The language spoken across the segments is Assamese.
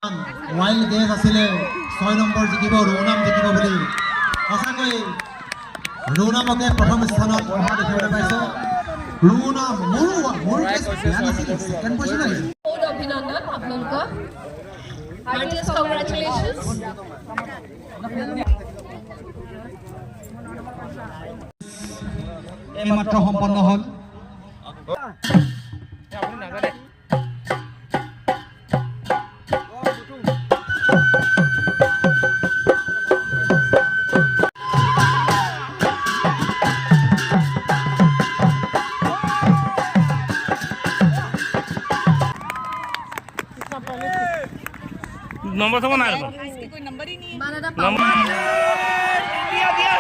वाइल्ड गेज आছিলে 6 নম্বৰ জিকিব ৰুনাম জিকিব বুলি সঁচাকৈ ৰুনামকে প্ৰথম স্থানত অহা দেখিবলৈ পাইছো ৰুনাম মোৰ সেকেন্ড পজিশন আহিছে বহুত অভিনন্দন আপোনালোকক হাৰ্টিয়েষ্ট কংগ্ৰেচুলেশনস এইমাত্ৰ সম্পন্ন হ'ল नंबर तो बना लो कोई नंबर ही नहीं है नंबर दिया दिया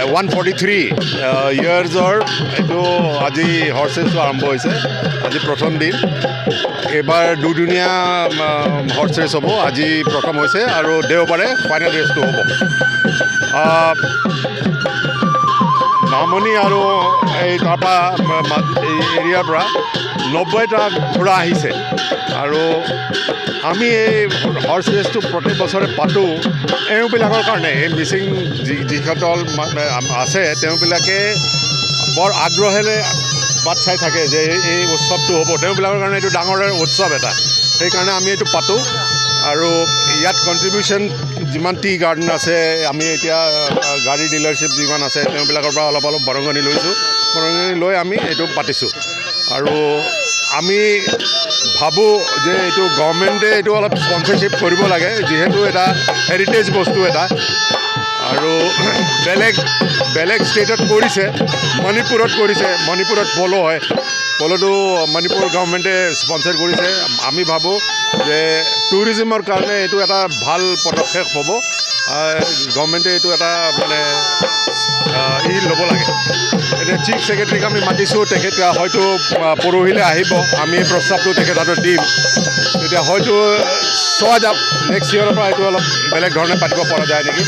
143 ইয়াৰ্ছৰ এইটো আজি হৰ্চেছটো আৰম্ভ হৈছে আজি প্ৰথম দিন এবাৰ দুদিনীয়া হৰ্চ ৰেচ হ'ব আজি প্ৰথম হৈছে আৰু দেওবাৰে ফাইনেল ৰেচটো হ'ব নামনি আৰু এই তাৰপৰা এই এৰিয়াৰ পৰা 90টা ঘোঁৰা আহিছে আৰু আমি এই হৰ্চ ৰেচটো প্ৰত্যেক বছৰে পাতোঁ এওঁবিলাকৰ কাৰণে এই মিচিং যিসকল আছে তেওঁবিলাকে বৰ আগ্ৰহেৰে বাট চাই থাকে যে এই উৎসৱটো হ'ব তেওঁবিলাকৰ কাৰণে এইটো ডাঙৰ উৎসৱ এটা সেইকাৰণে আমি এইটো পাতোঁ আৰু ইয়াত কণ্ট্ৰিবিউশ্যন যিমান টি গাৰ্ডেন আছে আমি এতিয়া গাড়ী ডিলাৰশ্বিপ যিমান আছে তেওঁবিলাকৰ পৰা অলপ বৰঙণি লৈছোঁ বৰঙণি লৈ আমি এইটো পাতিছোঁ আৰু আমি ভাবোঁ যে এইটো গভৰ্ণমেণ্টে এইটো অলপ স্পনচৰশ্বিপ কৰিব লাগে যিহেতু এটা হেৰিটেজ বস্তু এটা আৰু বেলেগ ষ্টেটত কৰিছে মণিপুৰত পল' হয় পল'টো মণিপুৰ গভৰ্ণমেণ্টে স্পনচৰ কৰিছে আমি ভাবোঁ যে টুৰিজিমৰ কাৰণে এইটো এটা ভাল পদক্ষেপ হ'ব গভৰ্ণমেণ্টে এইটো এটা মানে ল'ব লাগে এতিয়া চিফ ছেক্ৰেটাৰীক আমি মাতিছোঁ তেখেত হয়তো পৰহিলৈ আহিব আমি প্ৰস্তাৱটো তেখেতক দিম তেতিয়া হয়তো চোৱা যাওক নেক্সট ইয়েৰৰ পৰা এইটো অলপ বেলেগ ধৰণে পাতিব পৰা যায় নেকি